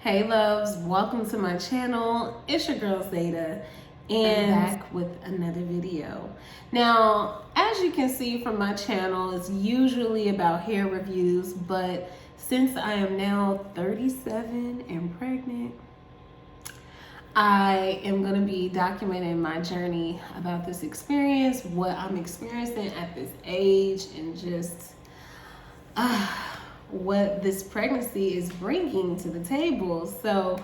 Hey loves, welcome to my channel. It's your girl Zeta and I'm back with another video. Now, as you can see from my channel, it's usually about hair reviews, but since I am now 37 and pregnant, I am going to be documenting my journey about this experience, what I'm experiencing at this age, and just what this pregnancy is bringing to the table. So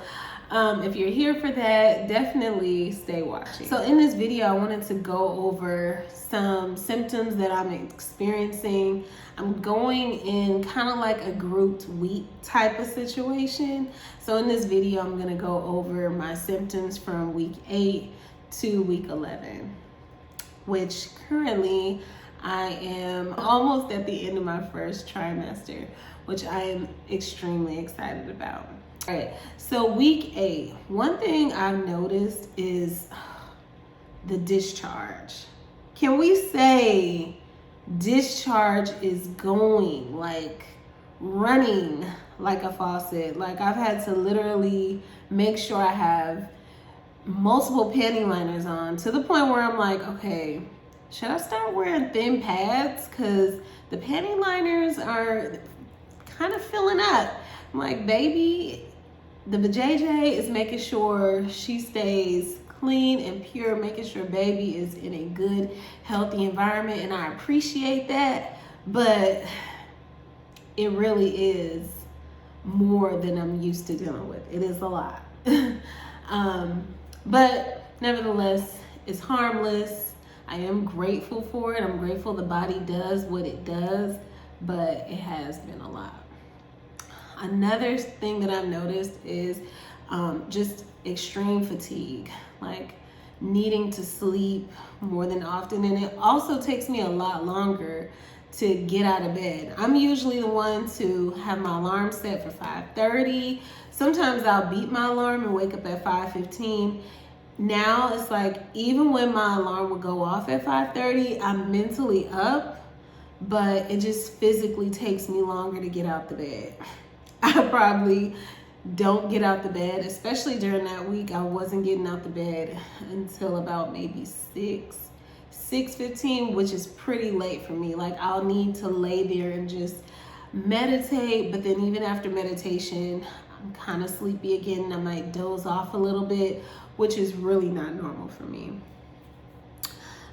if you're here for that, definitely stay watching. So in this video, I wanted to go over some symptoms that I'm experiencing. I'm going in kind of like a grouped week type of situation. So in this video, I'm going to go over my symptoms from week 8 to week 11, which currently I am almost at the end of my first trimester, which I am extremely excited about. All right, so week 8, one thing I've noticed is the discharge. Can we say discharge is going, like running like a faucet? Like I've had to literally make sure I have multiple panty liners on, to the point where I'm like, okay, should I start wearing thin pads? Because the panty liners are kind of filling up. I'm like, baby, the vajayjay is making sure she stays clean and pure, making sure baby is in a good, healthy environment, and I appreciate that, but it really is more than I'm used to dealing with. It is a lot. But nevertheless, it's harmless. I am grateful for it. I'm grateful the body does what it does, but it has been a lot. Another thing that I've noticed is just extreme fatigue, like needing to sleep more than often. And it also takes me a lot longer to get out of bed. I'm usually the one to have my alarm set for 5:30. Sometimes I'll beat my alarm and wake up at 5:15. Now it's like, even when my alarm would go off at 5:30, I'm mentally up, but it just physically takes me longer to get out the bed. I probably don't get out the bed, especially during that week. I wasn't getting out the bed until about maybe 6:15, which is pretty late for me. Like I'll need to lay there and just meditate, but then even after meditation, I'm kind of sleepy again and I might doze off a little bit, which is really not normal for me.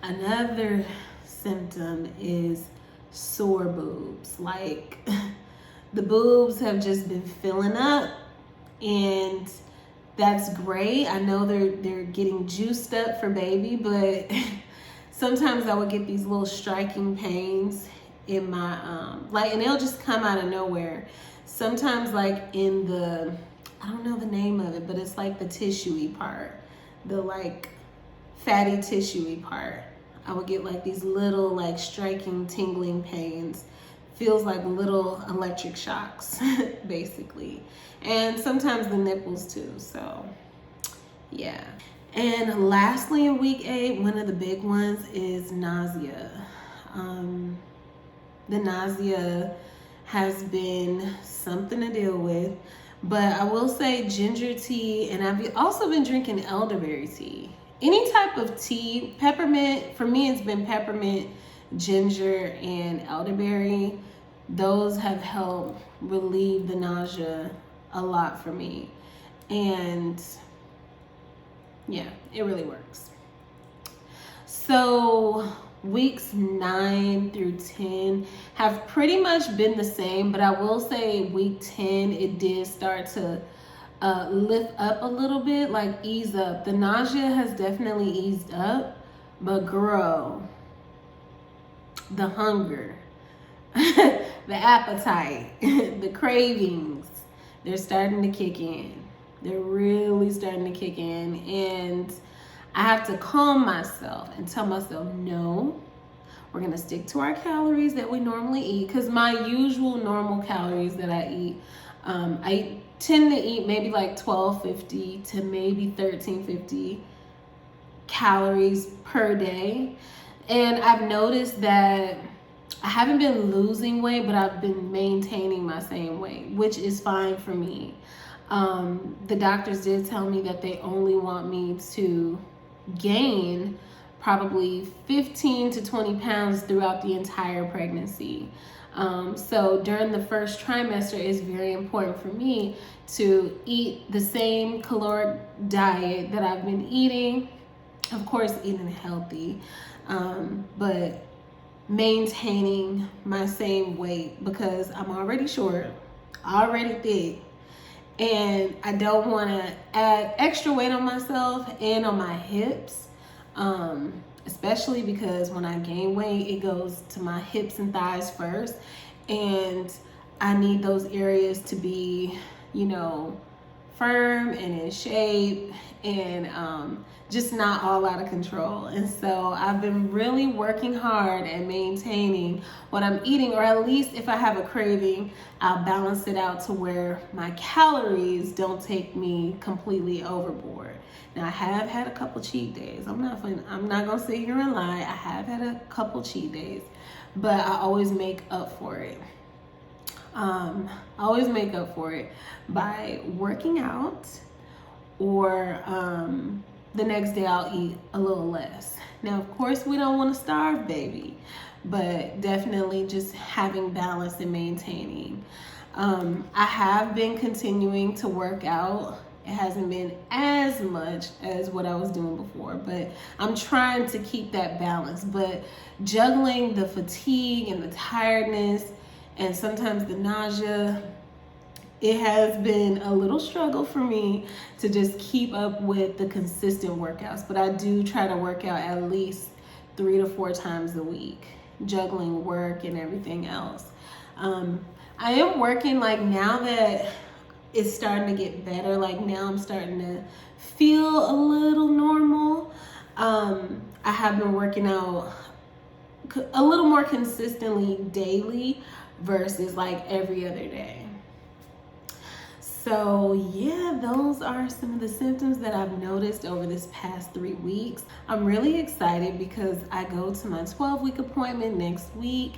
Another symptom is sore boobs. Like the boobs have just been filling up, and that's great. I know they're getting juiced up for baby, but sometimes I would get these little striking pains in my and they'll just come out of nowhere. Sometimes like in the, I don't know the name of it, but it's like the tissuey part, the like fatty tissuey part. I would get like these little like striking tingling pains. Feels like little electric shocks, basically. And sometimes the nipples too, so yeah. And lastly, in week 8, one of the big ones is nausea. The nausea has been something to deal with, but I will say ginger tea, and I've also been drinking elderberry tea. Any type of tea, peppermint, for me it's been peppermint, ginger, and elderberry. Those have helped relieve the nausea a lot for me. And yeah, it really works. So weeks 9 through 10 have pretty much been the same, but I will say week 10, it did start to lift up a little bit, like ease up. The nausea has definitely eased up, but girl, the hunger, the appetite, the cravings, they're starting to kick in. They're really starting to kick in, and I have to calm myself and tell myself, no, we're gonna stick to our calories that we normally eat, because my usual normal calories that I eat, I tend to eat maybe like 1250 to maybe 1350 calories per day. And I've noticed that I haven't been losing weight, but I've been maintaining my same weight, which is fine for me. The doctors did tell me that they only want me to gain probably 15 to 20 pounds throughout the entire pregnancy. So during the first trimester, it's very important for me to eat the same caloric diet that I've been eating. Of course, eating healthy, but maintaining my same weight because I'm already short, already thick, and I don't want to add extra weight on myself and on my hips, especially because when I gain weight, it goes to my hips and thighs first, and I need those areas to be, you know, firm and in shape and just not all out of control. And so I've been really working hard at maintaining what I'm eating, or at least if I have a craving, I'll balance it out to where my calories don't take me completely overboard. Now I have had a couple cheat days. I'm not gonna sit here and lie. I have had a couple cheat days, but I always make up for it. By working out, or the next day I'll eat a little less. Now, of course, we don't want to starve baby, but definitely just having balance and maintaining. I have been continuing to work out. It hasn't been as much as what I was doing before, but I'm trying to keep that balance. But juggling the fatigue and the tiredness and sometimes the nausea, it has been a little struggle for me to just keep up with the consistent workouts. But I do try to work out at least 3 to 4 times a week, juggling work and everything else. I am working, like, now that it's starting to get better, like now I'm starting to feel a little normal. I have been working out a little more consistently daily versus like every other day. So yeah, those are some of the symptoms that I've noticed over this past 3 weeks. I'm really excited because I go to my 12-week appointment next week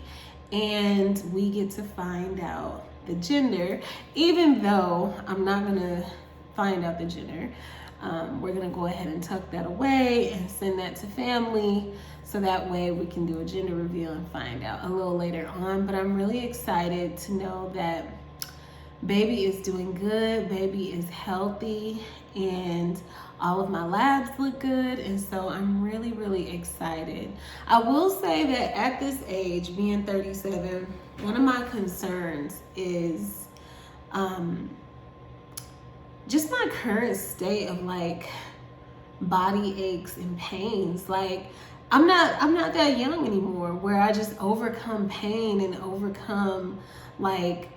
and we get to find out the gender, even though I'm not gonna find out the gender. We're gonna go ahead and tuck that away and send that to family, so that way we can do a gender reveal and find out a little later on. But I'm really excited to know that baby is doing good, baby is healthy, and all of my labs look good, and so I'm really, really excited. I will say that at this age, being 37, one of my concerns is just my current state of like body aches and pains. Like I'm not that young anymore where I just overcome pain and overcome, like,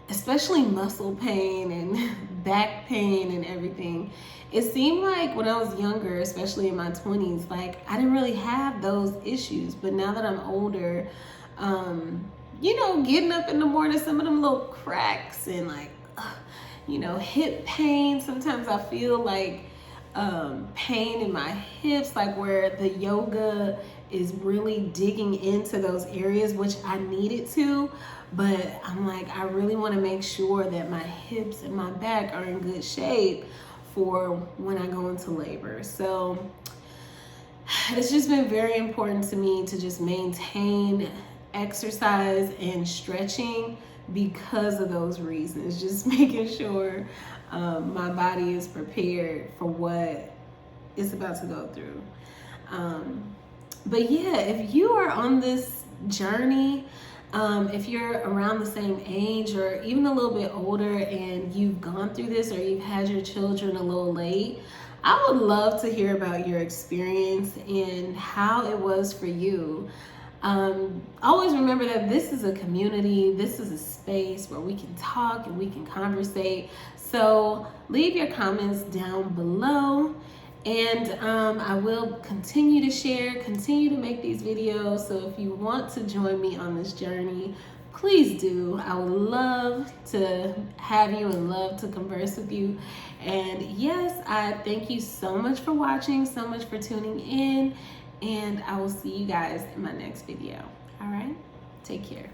especially muscle pain and back pain and everything. It seemed like when I was younger, especially in my 20s, like I didn't really have those issues. But now that I'm older, you know, getting up in the morning, some of them little cracks and like, you know, hip pain. Sometimes I feel like pain in my hips, like where the yoga is really digging into those areas, which I needed to. But I'm like, I really want to make sure that my hips and my back are in good shape for when I go into labor. So it's just been very important to me to just maintain exercise and stretching because of those reasons. Just making sure my body is prepared for what it's about to go through. But yeah, if you are on this journey, if you're around the same age or even a little bit older and you've gone through this, or you've had your children a little late, I would love to hear about your experience and how it was for you. Always remember that this is a community, this is a space where we can talk and we can conversate. So leave your comments down below, and I will continue to share, continue to make these videos. So if you want to join me on this journey, please do. I would love to have you and love to converse with you. And yes, I thank you so much for watching, so much for tuning in, and I will see you guys in my next video. All right, take care.